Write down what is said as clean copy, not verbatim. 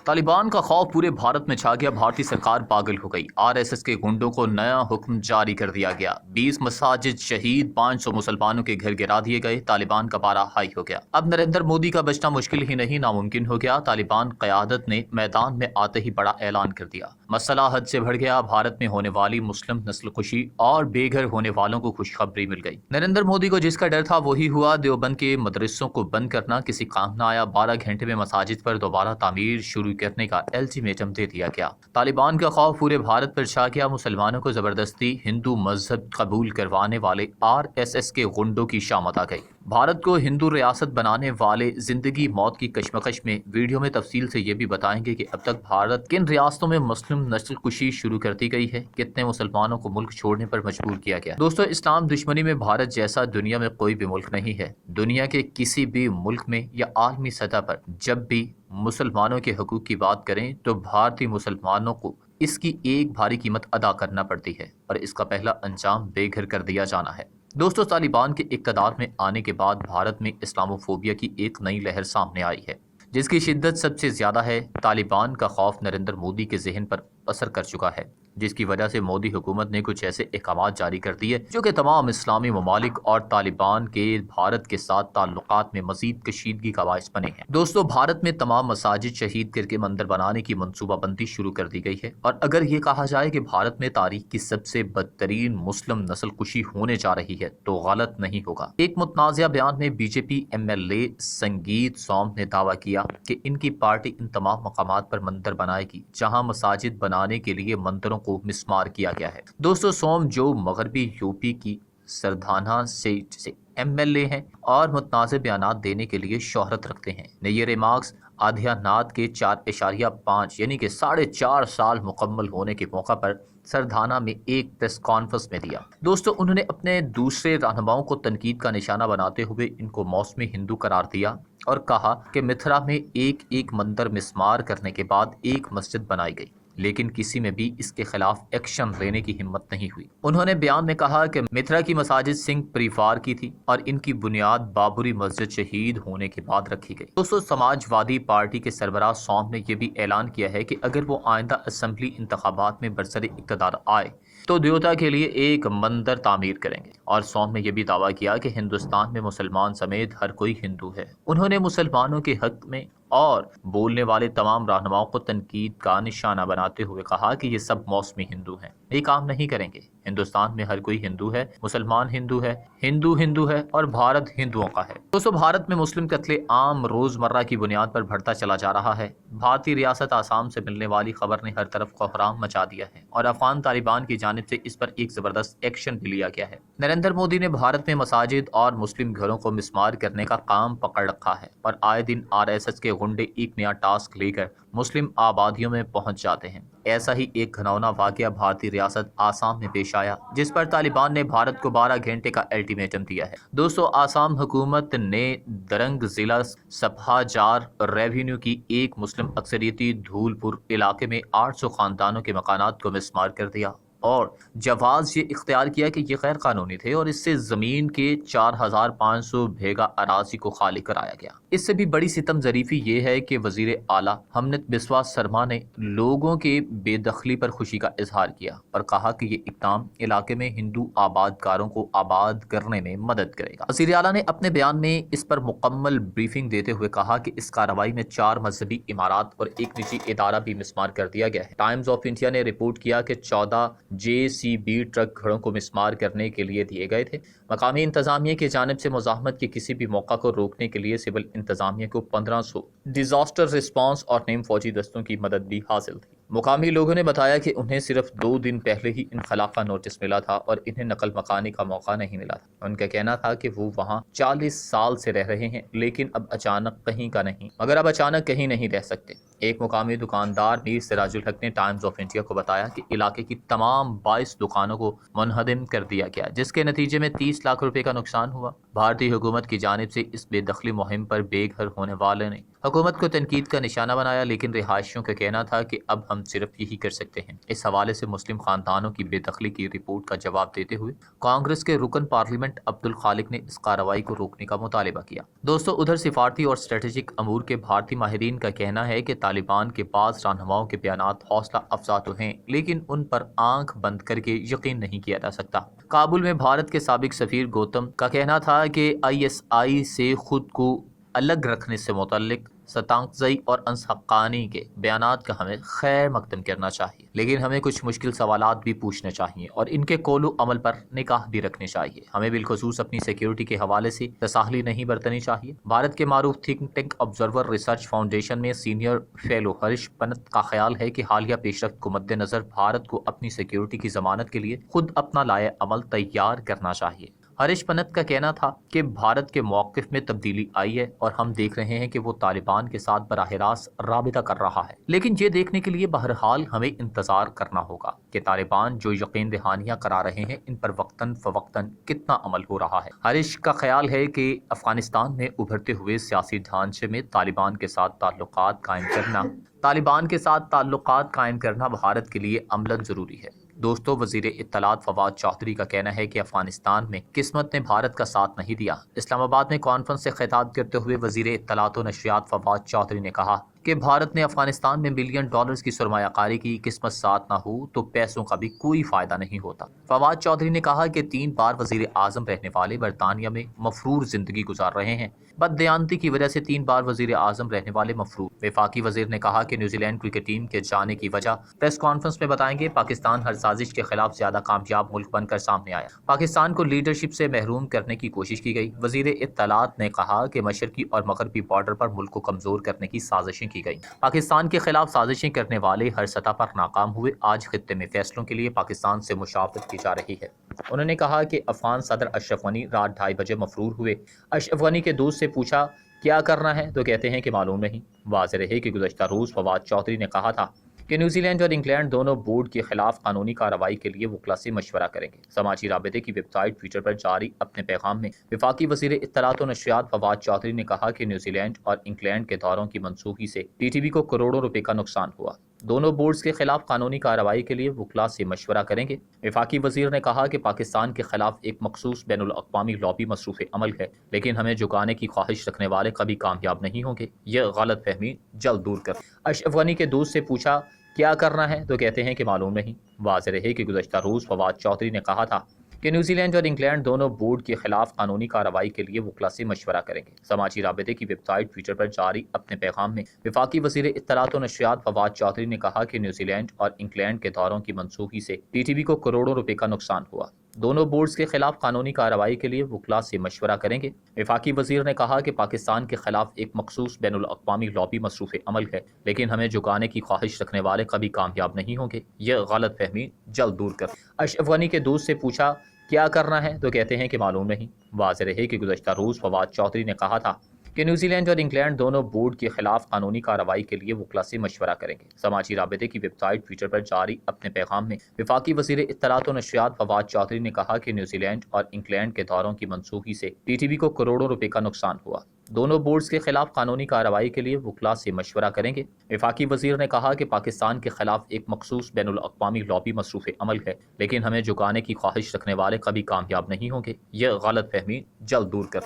तालिबान का खौफ पूरे भारत में छा गया। भारतीय सरकार पागल हो गई। आरएसएस के गुंडों को नया हुक्म जारी कर दिया गया। 20 मसाजिद शहीद, 500 मुसलमानों के घर गिरा दिए गए। तालिबान का पारा हाई हो गया। अब नरेंद्र मोदी का बचना मुश्किल ही नहीं नामुमकिन हो गया। तालिबान क़यादत ने मैदान में आते ही बड़ा ऐलान कर दिया। मसला हद से बढ़ गया। भारत में होने वाली मुस्लिम नस्ल कुशी और बेघर होने वालों को खुशखबरी मिल गई। नरेंद्र मोदी को जिसका डर था वही हुआ। देवबंद के मदरसों को बंद करना किसी काम न आया। 12 घंटे में मसाजिद पर दोबारा तामीर शुरू करने का अल्टीमेटम दे दिया गया। तालिबान का खौफ पूरे भारत पर छा गया। मुसलमानों को जबरदस्ती हिंदू मजहब कबूल करवाने वाले आरएसएस के गुंडों की शामत आ गई। भारत को हिंदू रियासत बनाने वाले जिंदगी मौत की कशमकश में वीडियो में तफसील से ये भी बताएंगे कि अब तक भारत किन रियासतों में मुस्लिम नस्ल कुशी शुरू कर दी गई है, कितने मुसलमानों को मुल्क छोड़ने पर मजबूर किया गया। दोस्तों, इस्लाम दुश्मनी में भारत जैसा दुनिया में कोई भी मुल्क नहीं है। दुनिया के किसी भी मुल्क में या आलमी सतह पर जब भी मुसलमानों के हकूक की बात करें तो भारतीय मुसलमानों को इसकी एक भारी कीमत अदा करना पड़ती है और इसका पहला अंजाम बेघर कर दिया जाना है। दोस्तों, तालिबान के इक़्तिदार में आने के बाद भारत में इस्लामोफोबिया की एक नई लहर सामने आई है, जिसकी शिद्दत सबसे ज्यादा है। तालिबान का खौफ नरेंद्र मोदी के जहन पर असर कर चुका है, जिसकी वजह से मोदी हुकूमत ने कुछ ऐसे अहकाम जारी कर दिए जो कि तमाम इस्लामी ममालिक और तालिबान के भारत के साथ ताल्लुकात में मजीद कशीदगी का बायस बने हैं। दोस्तों, भारत में तमाम मसाजिद शहीद करके मंदिर बनाने की मनसूबाबंदी शुरू कर दी गई है और अगर ये कहा जाए कि भारत में तारीख की सबसे बदतरीन मुस्लिम नस्ल कुशी होने जा रही है तो गलत नहीं होगा। एक मुतनाज़िया बयान में बीजेपी एमएलए संगीत सोम ने दावा किया कि इनकी पार्टी इन तमाम मकामात पर मंदिर बनाएगी जहाँ मसाजिद बनाने के लिए मंदिरों को मिस्मार किया गया है। दोस्तों, सोम जो मगरबी यूपी की सरधाना से एमएलए हैं और मुतनाज़िर बयानात देने के लिए शोहरत रखते हैं, ने ये रिमार्क्स आध्यानात के 4.5 यानी कि 4.5 साल मुकम्मल होने के मौका पर सरधाना में एक प्रेस कॉन्फ्रेंस में दिया। दोस्तों, उन्होंने अपने दूसरे रहनुमाओं को तनकीद का निशाना बनाते हुए इनको मौसमी हिंदू करार दिया और कहा कि मिथिला में एक एक मंदिर मिस्मार करने के बाद एक मस्जिद बनाई गई, लेकिन किसी में भी इसके खिलाफ एक्शन लेने की हिम्मत नहीं हुई। उन्होंने बयान में कहा कि मिथिला की मसाजिद सिंह परिवार की थी और इनकी बुनियाद बाबरी मस्जिद शहीद होने के बाद रखी गई। दोस्तों, समाजवादी पार्टी के सरबराह सोम ने यह भी ऐलान किया है कि अगर वो आइंदा असेंबली इंतखाबात में बरसरे इक़्तिदार आए तो देवता के लिए एक मंदिर तामीर करेंगे। और सोम ने यह भी दावा किया कि हिंदुस्तान में मुसलमान समेत हर कोई हिंदू है। उन्होंने मुसलमानों के हक में और बोलने वाले तमाम रहनुमाओं को तनकीद का निशाना बनाते हुए कहा कि ये सब मौसमी हिंदू हैं, ये काम नहीं करेंगे। हिंदुस्तान में हर कोई हिंदू है, मुसलमान हिंदू है, हिंदू हिंदू है और भारत हिंदुओं का है। दोस्तों, भारत में मुस्लिम कत्ले आम रोजमर्रा की बुनियाद पर बढ़ता चला जा रहा है। भारतीय रियासत आसाम से मिलने वाली खबर ने हर तरफ कोहराम मचा दिया है और अफगान तालिबान की जानिब से इस पर एक जबरदस्त एक्शन भी लिया गया है। नरेंद्र मोदी ने भारत में मसाजिद और मुस्लिम घरों को मिस्मार करने का काम पकड़ रखा है और आए दिन आरएसएस के गुंडे एक नया टास्क लेकर मुस्लिम आबादियों में पहुंच जाते हैं। ऐसा ही एक घिनौना वाकया भारतीय रियासत आसाम में पेश आया, जिस पर तालिबान ने भारत को 12 घंटे का अल्टीमेटम दिया है। दोस्तों, आसाम हुकूमत ने दरंग जिला सफाजार रेवेन्यू की एक मुस्लिम अक्सरियती धूलपुर इलाके में 800 खानदानों के मकानात को मिस्मार कर दिया और जवाज ये इख्तियार किया कि ये गैर कानूनी थे और इससे जमीन के 4500 बीघा अराजी को खाली कराया गया। इससे भी बड़ी सितम जरीफी ये है कि वजीर आला हमनत बिस्वा शर्मा ने लोगों के बेदखली पर खुशी का इजहार किया और कहा कि ये इक़दाम इलाके में हिंदू आबादकारों को आबाद करने में मदद करेगा। वजीर आला ने अपने बयान में इस पर मुकम्मल ब्रीफिंग देते हुए कहा कि इस कार्रवाई में 4 मजहबी इमारत और एक निजी इदारा भी मिस्मार कर दिया गया है। टाइम्स ऑफ इंडिया ने रिपोर्ट किया कि 14 JCB ट्रक घरों को मिस्मार करने के लिए दिए गए थे। मकामी इंतजामिया की जानिब से मुज़ाहमत के किसी भी मौका को रोकने के लिए सिविल इंतजामिया को 1500 डिजास्टर रिस्पांस और नीम फौजी दस्तों की मदद भी हासिल थी। मुकामी लोगों ने बताया कि उन्हें सिर्फ 2 दिन पहले ही इनखला का नोटिस मिला था और इन्हें नकल मकानी का मौका नहीं मिला था। उनका कहना था कि वो वहाँ 40 साल से रह रहे हैं, लेकिन अब अचानक कहीं का नहीं, मगर अब अचानक कहीं नहीं रह सकते। एक मुकामी दुकानदार मीर सिराजुल हक ने टाइम्स ऑफ इंडिया को बताया कि इलाके की तमाम 22 दुकानों को मुनहदिम कर दिया गया, जिसके नतीजे में 30 लाख रुपए का नुकसान हुआ। भारतीय हुकूमत की जानिब से इस बेदखली मुहिम पर बेघर होने वाले ने हुकूमत को तनकीद का निशाना बनाया, लेकिन रिहायशियों का कहना था कि अब हम सिर्फ यही कर सकते हैं। इस हवाले से मुस्लिम खानदानों की बेदखली की रिपोर्ट का जवाब देते हुए कांग्रेस के रुकन पार्लियामेंट अब्दुल खालिक ने इस कार्रवाई को रोकने का मुतालबा किया। दोस्तों, उधर सिफारती और स्ट्रेटेजिक अमूर के भारतीय माहिरीन का कहना है कि तालिबान के पास रहनुमाओं के बयानात हौसला अफजा तो हैं, लेकिन उन पर आंख बंद करके यकीन नहीं किया जा सकता। काबुल में भारत के साबिक सफीर गौतम का कहना था कि ISI से खुद को अलग रखने से मुतल्लिक सतांकज़ई और अंसहक़ानी के बयानात का हमें खैर मकदम करना चाहिए, लेकिन हमें कुछ मुश्किल सवालात भी पूछने चाहिए और इनके कौलो अमल पर निगाह भी रखनी चाहिए। हमें बिलखुसूस अपनी सिक्योरिटी के हवाले से तसाहली नहीं बरतनी चाहिए। भारत के मारूफ think tank observer research foundation में सीनियर फेलो हरीश पन्त का ख्याल है कि हालिया पेशरफ्त को मद्देनजर भारत को अपनी सिक्योरिटी की जमानत के लिए खुद अपना लाए अमल तैयार करना चाहिए। हरीश पन्त का कहना था कि भारत के मौक़िफ़ में तब्दीली आई है और हम देख रहे हैं कि वो तालिबान के साथ बराह रास्त राबिता कर रहा है, लेकिन ये देखने के लिए बहरहाल हमें इंतज़ार करना होगा कि तालिबान जो यकीन दहानियाँ करा रहे हैं इन पर वक्तन फ़वक्तन कितना अमल हो रहा है। हरीश का ख्याल है कि अफगानिस्तान में उभरते हुए सियासी ढांचे में तालिबान के साथ ताल्लुकात कायम करना भारत के लिए अमलन ज़रूरी है। दोस्तों, वज़ीर इत्तलात फवाद चौधरी का कहना है कि अफगानिस्तान में किस्मत ने भारत का साथ नहीं दिया। इस्लामाबाद में कॉन्फ्रेंस से खिताब करते हुए वज़ीर इत्तलात व नशरियात फवाद चौधरी ने कहा कि भारत ने अफगानिस्तान में बिलियन डॉलर्स की सरमायाकारी की, किस्मत साथ ना हो तो पैसों का भी कोई फायदा नहीं होता। फवाद चौधरी ने कहा कि 3 बार वज़ीर आज़म रहने वाले बरतानिया में मफरूर जिंदगी गुजार रहे हैं। बददयानती की वजह से 3 बार वज़ीर आज़म रहने वाले मफरूर। वफाकी वज़ीर ने कहा कि न्यूजीलैंड क्रिकेट टीम के जाने की वजह प्रेस कॉन्फ्रेंस में बताएंगे। पाकिस्तान हर साजिश के खिलाफ ज्यादा कामयाब मुल्क बनकर सामने आया। पाकिस्तान को लीडरशिप से महरूम करने की कोशिश की गई। वज़ीर इत्तलात ने कहा कि मशरकी और मगरबी बॉर्डर पर मुल्क को कमजोर करने की साजिशें की गई। पाकिस्तान के खिलाफ साजिशें करने वाले हर सतह पर नाकाम हुए। आज खित्ते में फैसलों के लिए पाकिस्तान से मुशावरत की जा रही है। उन्होंने कहा कि अफगान सदर अशरफ गनी रात 2:30 बजे मफरूर हुए। अशरफ गनी के दोस्त से पूछा क्या करना है तो कहते हैं कि मालूम नहीं। वाज़ेह रहे कि गुज़श्ता रोज़ फवाद चौधरी ने कहा था कि न्यूजीलैंड और इंग्लैंड दोनों बोर्ड के खिलाफ कानूनी कार्रवाई के लिए वकला से मशवरा करेंगे। समाजी राबते की वेबसाइट ट्विटर पर जारी अपने पैगाम में वफाकी वज़ीर इत्तलात व नशरियात फवाद चौधरी ने कहा कि न्यूजीलैंड और इंग्लैंड के दौरों की मनसूखी से TTP को करोड़ों रुपए का नुकसान हुआ। दोनों बोर्ड्स के खिलाफ कानूनी कार्रवाई के लिए वकला से मशवरा करेंगे। वफाकी वज़ीर ने कहा कि पाकिस्तान के खिलाफ एक मखसूस बैनुल अक़वामी लॉबी मसरूफ़ अमल है, लेकिन हमें झुकाने की ख्वाहिश रखने वाले कभी कामयाब नहीं होंगे। यह गलत फहमी जल्द दूर कर। अशरफ गनी के दोस्त से पूछा क्या करना है तो कहते हैं कि मालूम नहीं। वाज़ेह रहे कि गुज़श्ता रोज़ फवाद चौधरी ने कहा था कि न्यूजीलैंड और इंग्लैंड दोनों बोर्ड के खिलाफ कानूनी कार्रवाई के लिए वकला से मशवरा करेंगे। समाजी राबते की वेबसाइट ट्विटर पर जारी अपने पैगाम में वफाकी वज़ीर इत्तलात व नशरियात फवाद चौधरी ने कहा कि न्यूजीलैंड और इंग्लैंड के दौरों की मनसूखी से TTP को करोड़ों रुपए का नुकसान हुआ। दोनों बोर्ड्स के खिलाफ कानूनी कार्रवाई के लिए वकला से मशवरा करेंगे। वफाकी वज़ीर ने कहा कि पाकिस्तान के खिलाफ एक मखसूस बैनुल अक़वामी लॉबी मसरूफ़ अमल है, लेकिन हमें झुकाने की ख्वाहिश रखने वाले कभी कामयाब नहीं होंगे। यह गलत फहमी जल्द दूर कर। अशरफ गनी के दोस्त से पूछा क्या करना है तो कहते हैं कि मालूम नहीं। वाज़ेह रहे कि गुज़श्ता रोज़ फवाद चौधरी ने कहा था कि न्यूजीलैंड और इंग्लैंड दोनों बोर्ड के खिलाफ कानूनी कार्रवाई के लिए वकला से मशवरा करेंगे। समाजी राबते की वेबसाइट ट्विटर पर जारी अपने पैगाम में वफाकी वज़ीर इत्तलात व नशरियात फवाद चौधरी ने कहा कि न्यूजीलैंड और इंग्लैंड के दौरों की मनसूखी से TTP को करोड़ों रुपए का नुकसान हुआ। दोनों बोर्ड्स के खिलाफ कानूनी कार्रवाई के लिए वकला से मशवरा करेंगे। वफाकी वज़ीर ने कहा कि पाकिस्तान के खिलाफ एक मखसूस बैनुल अक़वामी लॉबी मसरूफ़ अमल है, लेकिन हमें झुकाने की ख्वाहिश रखने वाले कभी कामयाब नहीं होंगे। यह गलत फहमी जल्द दूर कर।